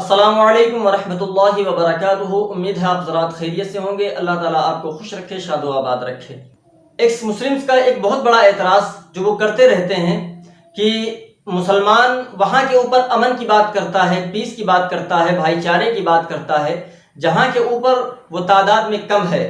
अस्सलामु अलैकुम वरहमतुल्लाहि वबरकातुहू। उम्मीद है आप ज़रात खैरियत से होंगे। अल्लाह ताला आपको खुश रखे, शादो आबाद रखे। एक्स मुस्लिम्स का एक बहुत बड़ा एतराज़ जो वो करते रहते हैं कि मुसलमान वहाँ के ऊपर अमन की बात करता है, पीस की बात करता है, भाईचारे की बात करता है, जहाँ के ऊपर वो तादाद में कम है।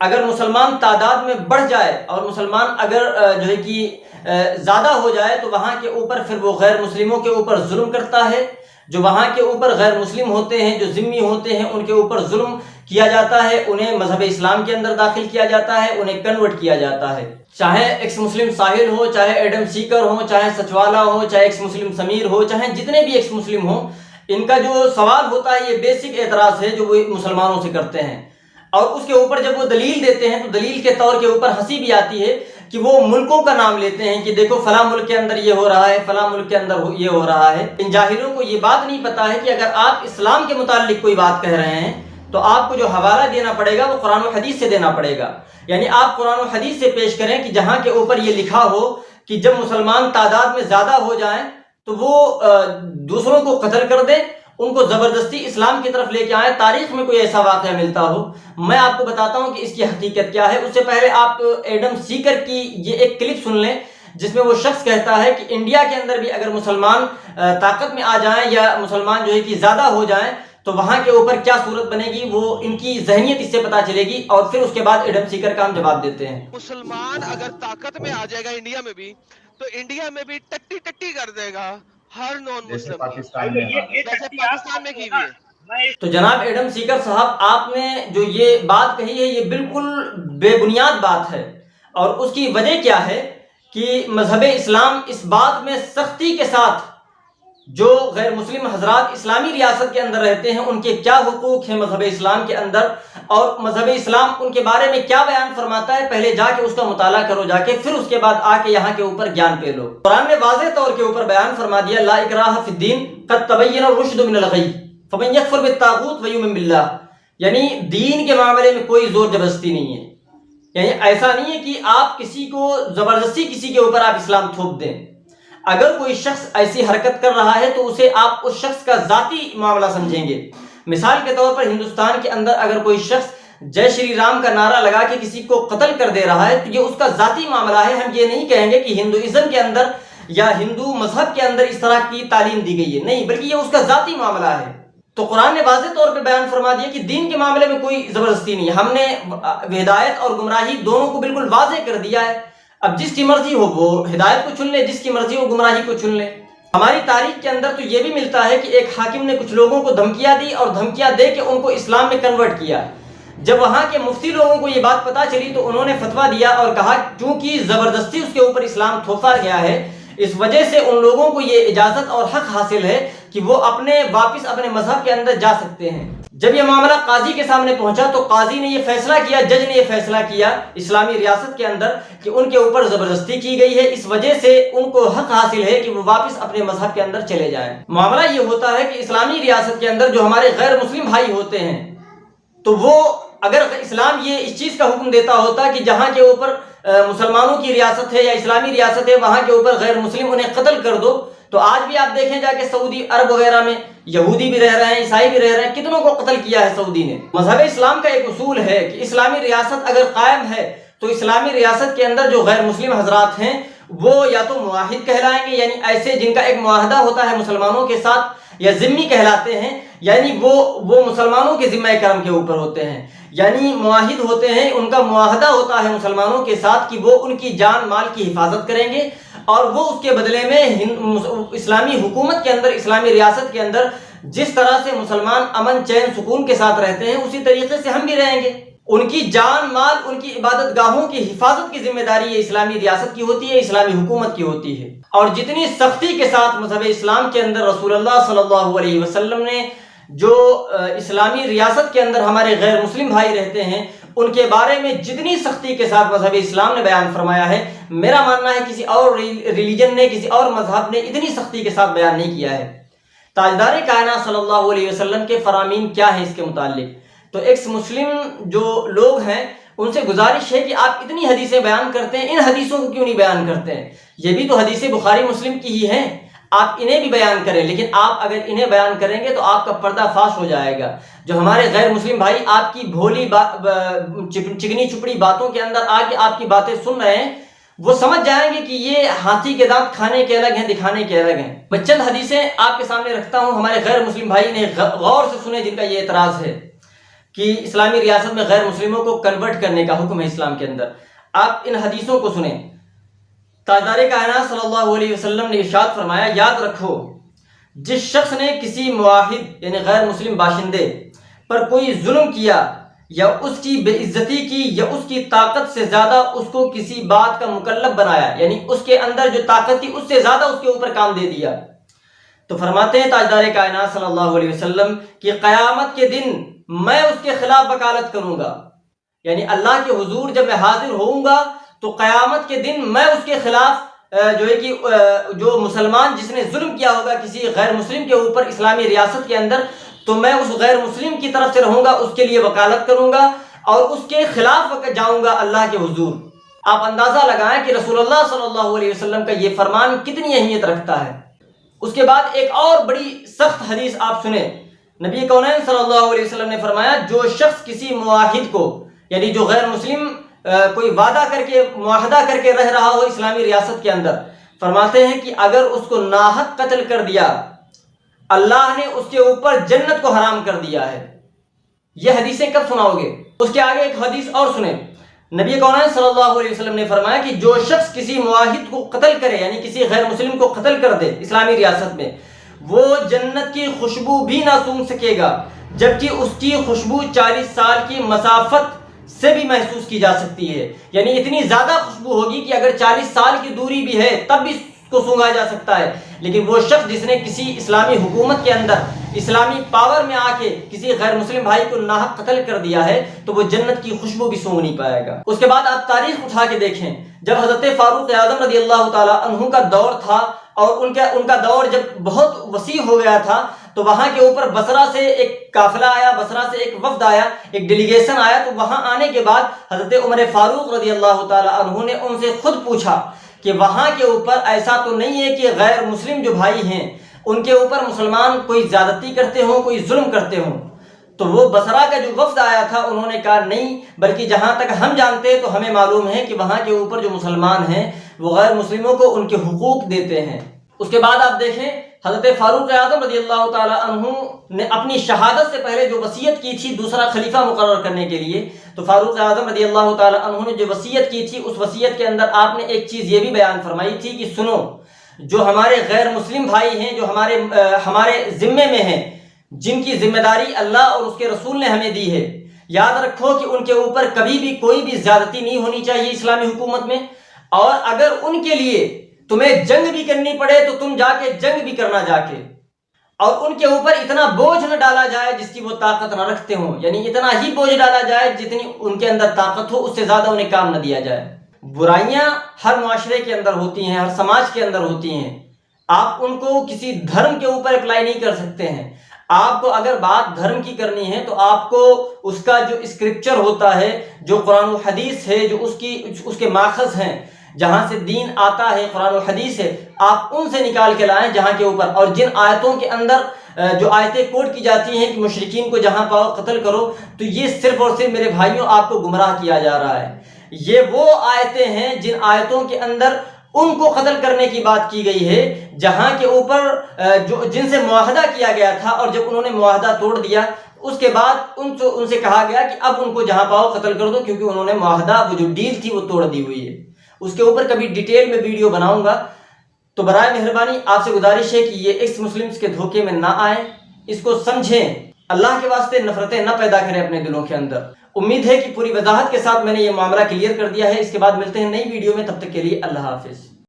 अगर मुसलमान तादाद में बढ़ जाए और मुसलमान अगर जो है कि ज़्यादा हो जाए तो वहाँ के ऊपर फिर वो गैर मुस्लिमों के ऊपर जुल्म करता है। जो वहाँ के ऊपर गैर मुस्लिम होते हैं, जो ज़िम्मी होते हैं, उनके ऊपर जुल्म किया जाता है, उन्हें मजहब इस्लाम के अंदर दाखिल किया जाता है, उन्हें कन्वर्ट किया जाता है। चाहे एक्स मुस्लिम साहिल हो, चाहे एडम सीकर हो, चाहे सचवाला हो, चाहे एक्स मुस्लिम समीर हो, चाहे जितने भी एक्स मुस्लिम हो, इनका जो सवाल होता है ये बेसिक एतराज़ है जो वो मुसलमानों से करते हैं। और उसके ऊपर जब वो दलील देते हैं तो दलील के तौर के ऊपर हंसी भी आती है कि वो मुल्कों का नाम लेते हैं कि देखो फला मुल्क के अंदर ये हो रहा है, फला मुल्क के अंदर ये हो रहा है। इन जाहिलों को ये बात नहीं पता है कि अगर आप इस्लाम के मुताल्लिक कोई बात कह रहे हैं तो आपको जो हवाला देना पड़ेगा वो कुरान और हदीस से देना पड़ेगा। यानी आप कुरान और हदीस से पेश करें कि जहाँ के ऊपर ये लिखा हो कि जब मुसलमान तादाद में ज़्यादा हो जाएं तो वो दूसरों को कत्ल कर दें, उनको ज़बरदस्ती इस्लाम की तरफ लेके आए। तारीख में कोई ऐसा वाक़या मिलता हो, मैं आपको बताता हूँ कि इसकी हकीकत क्या है। उससे पहले आप एडम सीकर की ये एक क्लिप सुन लें जिसमें वो शख्स कहता है कि इंडिया के अंदर भी अगर मुसलमान ताकत में आ जाएं या मुसलमान जो है कि ज़्यादा हो जाएं तो वहाँ के ऊपर क्या सूरत बनेगी, वो इनकी जहनियत इससे पता चलेगी। और फिर उसके बाद एडम सीकर का हम जवाब देते हैं। मुसलमान अगर ताकत में आ जाएगा इंडिया में भी तो इंडिया में भी टट्टी टट्टी कर देगा हर नॉन मुस्लिम पाकिस्तान में जैसे पाकिस्तान में की हुई है। तो जनाब एडम सीकर साहब, आपने जो ये बात कही है ये बिल्कुल बेबुनियाद बात है। और उसकी वजह क्या है कि मजहब इस्लाम इस बात में सख्ती के साथ जो गैर मुस्लिम हजरात इस्लामी रियासत के अंदर रहते हैं उनके क्या हुकूक हैं मजहब इस्लाम के अंदर, और मजहब इस्लाम उनके बारे में क्या बयान फरमाता है, पहले जाके उसका मुताला करो जाके, फिर उसके बाद आके यहाँ के ऊपर ज्ञान पे लो। कुरान ने वाज़ेह तौर के ऊपर बयान फरमा दिया, ला इकराह फिद्दीन क़द तबय्यन रुश्द मिनल गय फमन यकफुर बित्तागूत व युमिन बिल्लाह। यानी दीन के मामले में कोई जोर जबरदस्ती नहीं है। यानी ऐसा नहीं है कि आप किसी को जबरदस्ती किसी के ऊपर आप इस्लाम थोप दें। अगर कोई शख्स ऐसी हरकत कर रहा है तो उसे आप उस शख्स का जाती मामला समझेंगे। मिसाल के तौर पर हिंदुस्तान के अंदर अगर कोई शख्स जय श्री राम का नारा लगा के किसी को कत्ल कर दे रहा है तो ये उसका जाती मामला है। हम ये नहीं कहेंगे कि हिंदुइज्म के अंदर या हिंदू मजहब के अंदर इस तरह की तालीम दी गई है, नहीं, बल्कि ये उसका जाती मामला है। तो कुरान ने वाज़ेह तौर पे बयान फरमा दिया कि दीन के मामले में कोई जबरदस्ती नहीं है। हमने हिदायत और गुमराही दोनों को बिल्कुल वाज़ेह कर दिया है। अब जिसकी मर्जी हो वो हिदायत को चुन ले, जिसकी मर्जी हो गुमराही को चुन ले। हमारी तारीख के अंदर तो ये भी मिलता है कि एक हाकिम ने कुछ लोगों को धमकियां दी और धमकियां दे के उनको इस्लाम में कन्वर्ट किया। जब वहाँ के मुफ्ती लोगों को ये बात पता चली तो उन्होंने फतवा दिया और कहा क्योंकि ज़बरदस्ती उसके ऊपर इस्लाम थोपा गया है, इस वजह से उन लोगों को ये इजाज़त और हक हासिल है कि वो वापस अपने मजहब के अंदर जा सकते हैं। जब ये मामला काजी के सामने पहुंचा तो काजी ने ये फैसला किया, जज ने ये फैसला किया इस्लामी रियासत के अंदर कि उनके ऊपर ज़बरदस्ती की गई है, इस वजह से उनको हक हासिल है कि वो वापस अपने मजहब के अंदर चले जाएं। मामला ये होता है कि इस्लामी रियासत के अंदर जो हमारे गैर मुस्लिम भाई होते हैं तो वो अगर इस्लाम ये इस चीज़ का हुक्म देता होता कि जहाँ के ऊपर मुसलमानों की रियासत है या इस्लामी रियासत है वहाँ के ऊपर गैर मुस्लिम उन्हें कत्ल कर दो, तो आज भी आप देखें जाके सऊदी अरब वगैरह में यहूदी भी रह रहे हैं, ईसाई भी रह रहे हैं, कितनों को कत्ल किया है सऊदी ने। मजहब इस्लाम का एक उसूल है कि इस्लामी रियासत अगर कायम है तो इस्लामी रियासत के अंदर जो गैर मुस्लिम हजरात हैं वो या तो मुआहिद कहलाएंगे, यानी ऐसे जिनका एक मुआहदा होता है मुसलमानों के साथ, या जिम्मी कहलाते हैं, यानी वो मुसलमानों के जिम्मे करम के ऊपर होते हैं। यानी मुआहिद होते हैं, उनका मुआहदा होता है मुसलमानों के साथ कि वो उनकी जान माल की हिफाजत करेंगे और वो उसके बदले में इस्लामी हुकूमत के अंदर, इस्लामी रियासत के अंदर जिस तरह से मुसलमान अमन चैन सुकून के साथ रहते हैं उसी तरीके से हम भी रहेंगे। उनकी जान माल, उनकी इबादत गाहों की हिफाजत की जिम्मेदारी ये इस्लामी रियासत की होती है, इस्लामी हुकूमत की होती है। और जितनी सख्ती के साथ मजहब इस्लाम के अंदर रसूलुल्लाह सल्लल्लाहु अलैहि वसल्लम ने जो इस्लामी रियासत के अंदर हमारे गैर मुस्लिम भाई रहते हैं उनके बारे में जितनी सख्ती के साथ मजहब इस्लाम ने बयान फरमाया है, मेरा मानना है किसी और रिलीजन ने, किसी और मजहब ने इतनी सख्ती के साथ बयान नहीं किया है। ताजदार कायनात सल्लल्लाहु अलैहि वसल्लम के फरामीन क्या है इसके मुतालिक, तो एक्स मुस्लिम जो लोग हैं उनसे गुजारिश है कि आप इतनी हदीसें बयान करते हैं, इन हदीसों को क्यों नहीं बयान करते हैं? ये भी तो हदीसें बुखारी मुस्लिम की ही हैं। آپ انہیں بھی بیان کریں، لیکن آپ اگر انہیں بیان کریں گے تو آپ کا پردہ فاش ہو جائے گا۔ جو ہمارے غیر مسلم بھائی آپ کی بھولی چکنی چپڑی باتوں کے اندر آ کے آپ کی باتیں سن رہے ہیں، وہ سمجھ جائیں گے کہ یہ ہاتھی کے دانت کھانے کے الگ ہیں، دکھانے کے الگ ہیں۔ میں چند حدیثیں آپ کے سامنے رکھتا ہوں، ہمارے غیر مسلم بھائی نے غور سے سنے، جن کا یہ اعتراض ہے کہ اسلامی ریاست میں غیر مسلموں کو کنورٹ کرنے کا حکم ہے اسلام کے اندر۔ آپ ان حدیثوں کو سنیں۔ تاجدار کائنات صلی اللہ علیہ وسلم نے ارشاد فرمایا، یاد رکھو جس شخص نے کسی معاہد یعنی غیر مسلم باشندے پر کوئی ظلم کیا یا اس کی بے عزتی کی یا اس کی طاقت سے زیادہ اس کو کسی بات کا مکلف بنایا، یعنی اس کے اندر جو طاقت تھی اس سے زیادہ اس کے اوپر کام دے دیا، تو فرماتے ہیں تاجدار کائنات صلی اللہ علیہ وسلم کہ قیامت کے دن میں اس کے خلاف وکالت کروں گا، یعنی اللہ کے حضور جب میں حاضر ہوں گا تو قیامت کے دن میں اس کے خلاف جو ہے کہ جو مسلمان جس نے ظلم کیا ہوگا کسی غیر مسلم کے اوپر اسلامی ریاست کے اندر، تو میں اس غیر مسلم کی طرف سے رہوں گا، اس کے لیے وکالت کروں گا اور اس کے خلاف جاؤں گا اللہ کے حضور۔ آپ اندازہ لگائیں کہ رسول اللہ صلی اللہ علیہ وسلم کا یہ فرمان کتنی اہمیت رکھتا ہے۔ اس کے بعد ایک اور بڑی سخت حدیث آپ سنیں، نبی کونین صلی اللہ علیہ وسلم نے فرمایا، جو شخص کسی معاہد کو یعنی جو غیر مسلم کوئی وعدہ کر کے معاہدہ کر کے رہ رہا ہو اسلامی ریاست کے اندر، فرماتے ہیں کہ اگر اس کو ناحق قتل کر دیا اللہ نے اس کے اوپر جنت کو حرام کر دیا ہے۔ یہ حدیثیں کب سناؤ گے؟ اس کے آگے ایک حدیث اور سنیں، نبی کونین صلی اللہ علیہ وسلم نے فرمایا کہ جو شخص کسی معاہد کو قتل کرے یعنی کسی غیر مسلم کو قتل کر دے اسلامی ریاست میں، وہ جنت کی خوشبو بھی نہ سونگھ سکے گا، جبکہ اس کی خوشبو 40 سال کی مسافت سے بھی محسوس کی جا سکتی ہے، یعنی اتنی زیادہ خوشبو ہوگی کہ اگر 40 سال کی دوری بھی ہے تب بھی کو سونگا جا سکتا ہے۔ لیکن وہ شخص جس نے کسی اسلامی حکومت کے اندر اسلامی پاور میں آ کے کسی غیر مسلم بھائی کو ناحق قتل کر دیا ہے تو وہ جنت کی خوشبو بھی سونگ نہیں پائے گا۔ اس کے بعد آپ تاریخ اٹھا کے دیکھیں، جب حضرت فاروق اعظم رضی اللہ تعالی عنہ کا دور تھا اور ان کا دور جب بہت وسیع ہو گیا تھا، تو وہاں کے اوپر بصرہ سے ایک قافلہ آیا، بصرہ سے ایک وفد آیا، ایک ڈیلیگیشن آیا، تو وہاں آنے کے بعد حضرت عمر فاروق رضی اللہ تعالی عنہ نے ان سے خود پوچھا کہ وہاں کے اوپر ایسا تو نہیں ہے کہ غیر مسلم جو بھائی ہیں ان کے اوپر مسلمان کوئی زیادتی کرتے ہوں، کوئی ظلم کرتے ہوں؟ تو وہ بصرہ کا جو وفد آیا تھا انہوں نے کہا نہیں، بلکہ جہاں تک ہم جانتے ہیں تو ہمیں معلوم ہے کہ وہاں کے اوپر جو مسلمان ہیں وہ غیر مسلموں کو ان کے حقوق دیتے ہیں۔ اس کے بعد آپ دیکھیں حضرت فاروق اعظم رضی اللہ تعالی عنہ نے اپنی شہادت سے پہلے جو وصیت کی تھی دوسرا خلیفہ مقرر کرنے کے لیے، تو فاروق اعظم رضی اللہ تعالی عنہ نے جو وصیت کی تھی اس وصیت کے اندر آپ نے ایک چیز یہ بھی بیان فرمائی تھی کہ سنو، جو ہمارے غیر مسلم بھائی ہیں جو ہمارے ذمے میں ہیں، جن کی ذمہ داری اللہ اور اس کے رسول نے ہمیں دی ہے، یاد رکھو کہ ان کے اوپر کبھی بھی کوئی بھی زیادتی نہیں ہونی چاہیے اسلامی حکومت میں، اور اگر ان کے لیے تمہیں جنگ بھی کرنی پڑے تو تم جا کے جنگ بھی کرنا جا کے، اور ان کے اوپر اتنا بوجھ نہ ڈالا جائے جس کی وہ طاقت نہ رکھتے ہوں، یعنی اتنا ہی بوجھ ڈالا جائے جتنی ان کے اندر طاقت ہو، اس سے زیادہ انہیں کام نہ دیا جائے۔ برائیاں ہر معاشرے کے اندر ہوتی ہیں، ہر سماج کے اندر ہوتی ہیں، آپ ان کو کسی دھرم کے اوپر اپلائی نہیں کر سکتے ہیں۔ آپ کو اگر بات دھرم کی کرنی ہے تو آپ کو اس کا جو اسکرپچر ہوتا ہے، جو قرآن و حدیث ہے، جو اس کے ماخذ ہیں، جہاں سے دین آتا ہے، قرآن و حدیث ہے، آپ ان سے نکال کے لائیں جہاں کے اوپر، اور جن آیتوں کے اندر جو آیتیں کوٹ کی جاتی ہیں کہ مشرکین کو جہاں پاؤ قتل کرو، تو یہ صرف اور صرف میرے بھائیوں آپ کو گمراہ کیا جا رہا ہے۔ یہ وہ آیتیں ہیں جن آیتوں کے اندر ان کو قتل کرنے کی بات کی گئی ہے جہاں کے اوپر جن سے معاہدہ کیا گیا تھا، اور جب انہوں نے معاہدہ توڑ دیا اس کے بعد ان سے کہا گیا کہ اب ان کو جہاں پاؤ قتل کر دو، کیونکہ انہوں نے معاہدہ وہ جو ڈیل تھی وہ توڑ دی ہوئی ہے۔ اس کے اوپر کبھی ڈیٹیل میں ویڈیو بناؤں گا، تو برائے مہربانی آپ سے گزارش ہے کہ یہ ایکس مسلمز کے دھوکے میں نہ آئیں، اس کو سمجھیں، اللہ کے واسطے نفرتیں نہ پیدا کریں اپنے دلوں کے اندر۔ امید ہے کہ پوری وضاحت کے ساتھ میں نے یہ معاملہ کلیئر کر دیا ہے۔ اس کے بعد ملتے ہیں نئی ویڈیو میں، تب تک کے لیے اللہ حافظ۔